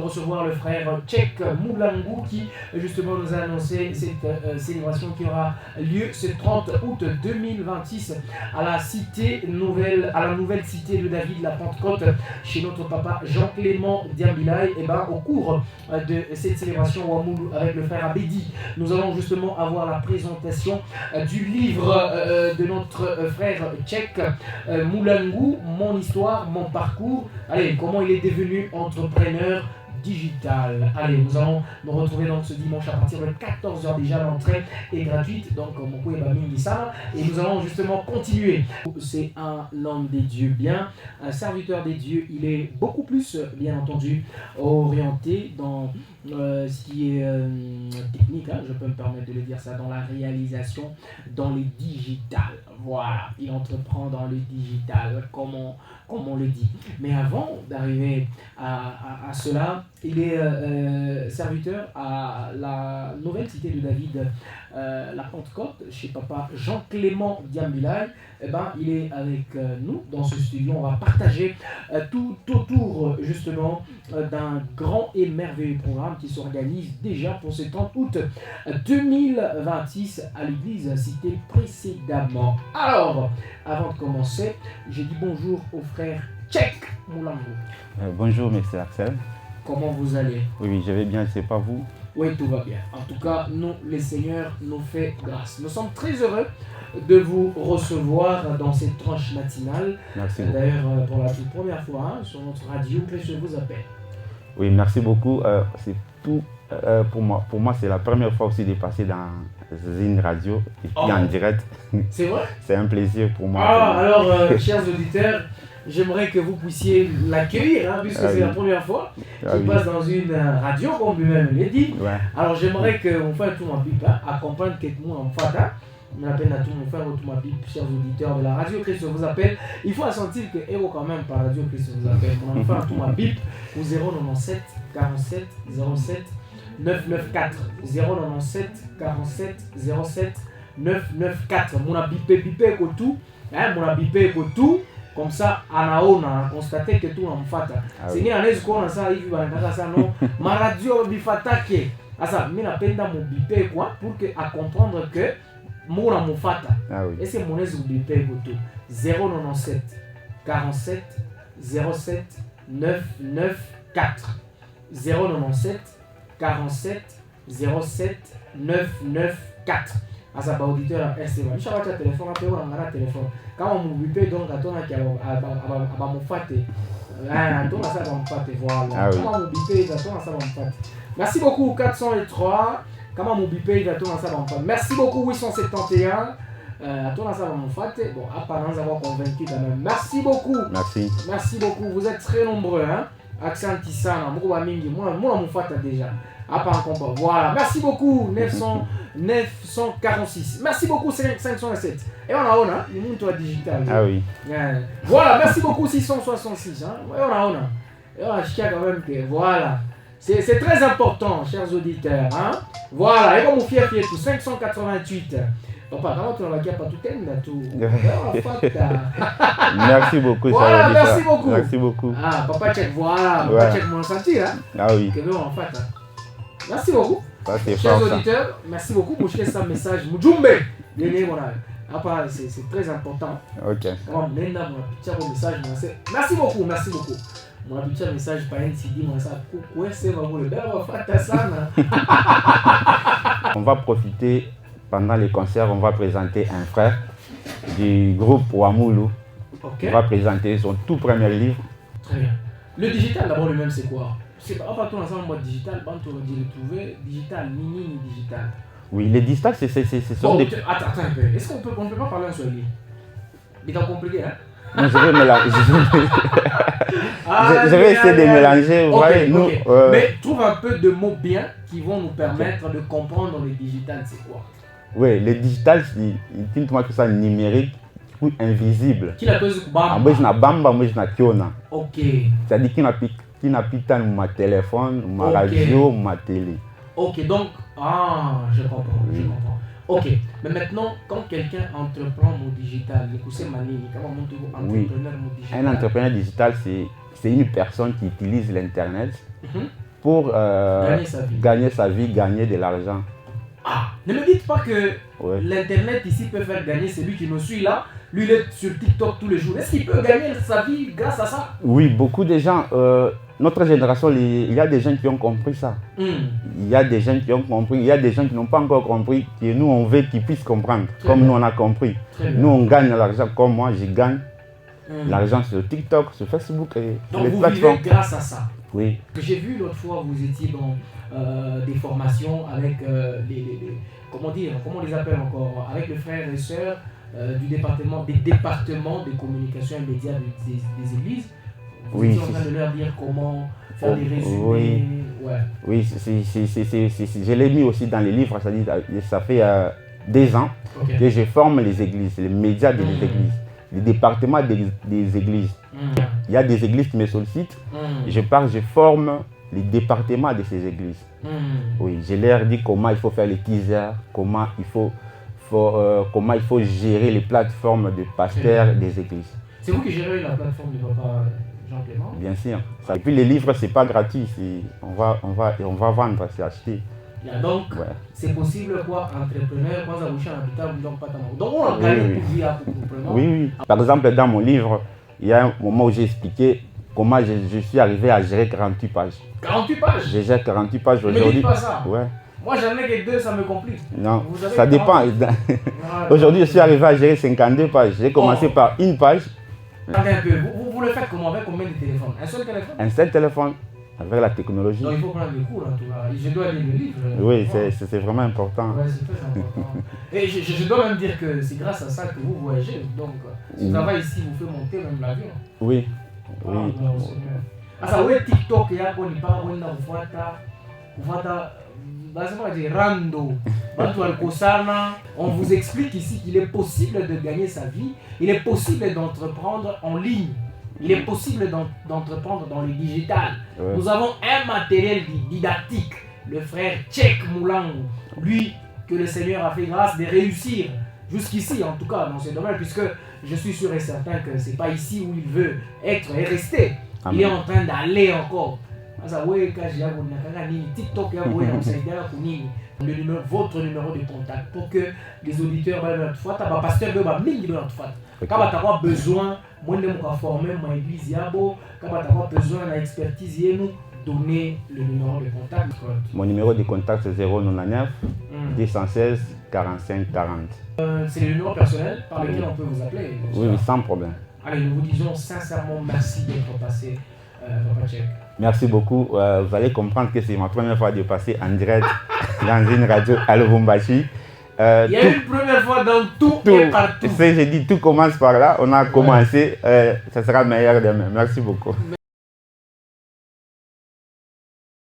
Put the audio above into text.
recevoir le frère Tchèque Moulangu qui justement nous a annoncé cette célébration qui aura lieu ce 30 août 2026 à la nouvelle cité de David, la Pentecôte, chez notre papa Jean-Clément Diambilay. Et ben, au cours de cette célébration Ouamoulou avec le frère Abedi, nous allons justement avoir la présentation du livre de notre frère Tchèque Moulangu, Mon histoire, mon parcours. Allez, comment il est devenu entrepreneur digital. Allez, nous allons nous retrouver donc ce dimanche à partir de 14h déjà. L'entrée est gratuite, donc et nous allons justement continuer. C'est un homme des dieux bien, un serviteur des dieux. Il est beaucoup plus, bien entendu, orienté dans ce qui est technique, hein, je peux me permettre de le dire ça, dans la réalisation, dans les digitales. Voilà, il entreprend dans le digital, comme on le dit. Mais avant d'arriver à cela, il est serviteur à la nouvelle cité de David, la Pentecôte, chez papa Jean-Clément Diambilay. Eh ben, il est avec nous dans ce studio. On va partager tout autour justement d'un grand et merveilleux programme qui s'organise déjà pour ce 30 août 2026 à l'église citée précédemment. Alors, avant de commencer, j'ai dit bonjour au frère Tchèque Moulangu. Bonjour, monsieur Axel. Comment vous allez? Oui, je vais bien, c'est pas vous? Oui, tout va bien. En tout cas, nous, les seigneurs, nous fait grâce. Nous sommes très heureux de vous recevoir dans cette tranche matinale. Merci beaucoup. D'ailleurs, pour la toute première fois, hein, sur notre radio, Christ vous appelle. Oui, merci beaucoup. C'est tout pour moi. Pour moi, c'est la première fois aussi de passer dans une radio et puis en direct. C'est vrai? C'est un plaisir pour moi. Ah, alors, chers auditeurs, j'aimerais que vous puissiez l'accueillir, hein, puisque c'est la première fois qu'il passe dans une radio, comme lui-même l'a dit. Ouais. Alors, j'aimerais qu'on fasse tout ma pipe, hein, accompagne quelqu'un en fata. On appelle à tout mon frère, tout ma pipe, chers auditeurs de la radio Christ vous appelle. Il faut sentir que Héros quand même par radio Christ vous appelle. Mon enfant, tout ma pipe, au 097 47 07 994. 097 47 07 994. Mon a bipé que tout, hein, mon a bipé que tout. Comme ça, anaona, a constaté que tout le monde fait. C'est une année qu'on a ça, il va y ça, non. Ma radio bifata que, ça, mais la peine dans mon bipé quoi, pour que à comprendre que mon mufata. Et c'est mon bipé que tout. 097 47 07 994. 097 47 07 994. À sa auditeur à RCV. Je suis à téléphone, après on a un téléphone. Quand on m'oublie donc à ton à mon fâte. À ton à ça va me fâte, voilà. Quand on m'oublie, à ton à ça va me fâte. Merci beaucoup 403. Quand on m'oublie, à ton à ça va me fâte. Merci beaucoup 871. À ton à ça va me fâte. Bon, à part nous avoir convaincu quand même. Merci beaucoup. Merci. Merci beaucoup. Vous êtes très nombreux, hein. Accent Tissana, moi mon fâte déjà. À part encore. Voilà. Merci beaucoup 946. Merci beaucoup 507. Et on a le monde digital. Ah oui. Voilà, merci beaucoup 666. Hein. Et on a. Et on a quand même que voilà. C'est très important, chers auditeurs. Hein. Voilà, et comme on fier tout 588. Papa, comment tu n'as pas tout Merci beaucoup. Voilà, merci beaucoup. Merci beaucoup. Ah, papa check, voilà. Papa check mon senti. Hein. Ah oui. Que en fait. Merci beaucoup. Chers auditeurs, merci beaucoup pour laisser un message. Mujumbe, c'est très important. Ok. Merci beaucoup, merci beaucoup. Mon petit message par un CD, on va profiter pendant les concerts, on va présenter un frère du groupe Ouamoulou. Okay. On va présenter son tout premier livre. Très bien. Le digital d'abord lui-même c'est quoi? C'est pas partout ensemble en mode digital, quand on dit retrouver digital, mini digital. Oui, les digital c'est bon, des... Attends un peu. Est-ce qu'on ne peut pas parler en swahili? Mais c'est compliqué, hein? Non, je vais mélanger. Je vais essayer de mélanger. Okay, nous, mais trouve un peu de mots bien qui vont nous permettre de comprendre le digital, c'est quoi? Oui, le digital, c'est que ça numérique ou invisible. Qui la cause bamba? Moi je na bamba, moi je na kiona. Ok. C'est-à-dire qui n'a pas ma téléphone, ma radio, ma télé. Ok, donc, je comprends, je comprends. Ok, mais maintenant, quand quelqu'un entreprend au digital, comment montre-vous entrepreneur au digital? Un entrepreneur digital, c'est une personne qui utilise l'Internet pour gagner sa vie, gagner de l'argent. Ah, ne me dites pas que Ouais. l'Internet ici peut faire gagner celui qui nous suit là. Lui, il est sur TikTok tous les jours. Est-ce qu'il peut gagner sa vie grâce à ça? Oui, beaucoup de gens, notre génération, il y a des gens qui ont compris ça. Il y a des gens qui ont compris, il y a des gens qui n'ont pas encore compris, et nous, on veut qu'ils puissent comprendre, comme nous, on a compris. Nous, on gagne l'argent, comme moi, je gagne l'argent sur TikTok, sur Facebook et donc les vous plateformes. vivez grâce à ça. Oui. J'ai vu l'autre fois, vous étiez dans des formations avec comment on les appelle encore, avec les frères et sœurs des départements de communication et médias des églises. Vous étiez en train de leur dire comment faire des résumés. Oui, ouais. Oui, je l'ai mis aussi dans les livres, ça fait 2 ans que je forme les églises, les médias des églises, les départements des églises. Il y a des églises qui me sollicitent, je forme les départements de ces églises. Oui, je leur dis comment il faut faire les teasers, comment il faut gérer les plateformes de pasteurs des églises. C'est vous qui gérez la plateforme du papa Jean-Clément? Bien sûr. Et puis les livres, c'est pas gratuit, on va vendre, c'est acheté. Donc, c'est possible quoi, entrepreneur, quand ça vous change l'habitat, vous n'avez pas tant. Donc, on a gagné pour vivre pour Oui. Par exemple, dans mon livre, il y a un moment où j'ai expliqué comment je suis arrivé à gérer 48 pages. 48 pages? Je gère 48 pages aujourd'hui. Ne me dites pas ça. Ouais. Moi, j'en ai que 2, ça me complique. Non, ça dépend. Aujourd'hui, je suis arrivé à gérer 52 pages. J'ai commencé par une page. Attendez un peu, vous le faites comment? Avec combien de téléphones? Un seul téléphone? Un seul téléphone, avec la technologie. Donc il faut prendre des cours en tout cas. Je dois lire le livre. Oui, c'est vraiment important. Ouais, c'est très important. Et je dois même dire que c'est grâce à ça que vous voyagez. Donc, ce travail ici vous fait monter même l'avion. Oui. Asa we TikTok yako ni paka kwenda kufuata lazima je rando watu walikosana. On vous explique ici qu'il est possible de gagner sa vie, il est possible d'entreprendre en ligne, il est possible d'entreprendre dans le digital. Nous avons un matériel didactique, le frère Tchek Moulangu, lui que le Seigneur a fait grâce de réussir jusqu'ici en tout cas dans ce domaine, puisque je suis sûr et certain que c'est pas ici où il veut être et rester. Il est en train d'aller encore. TikTok, votre numéro de contact pour que les auditeurs pasteur quand tu as besoin de former mon église, quand tu as besoin d'expertise, donner le numéro de contact. Mon numéro de contact c'est 099 216 45 40. C'est le numéro personnel par lequel on peut vous appeler. Oui, sans problème. Allez, nous vous disons sincèrement merci d'être passé, Papa Tchek. Merci beaucoup. Vous allez comprendre que c'est ma première fois de passer en direct dans une radio à Lubumbashi. Il y a une première fois dans tout et partout. J'ai dit tout commence par là. On a commencé. Ça sera meilleur demain. Merci beaucoup.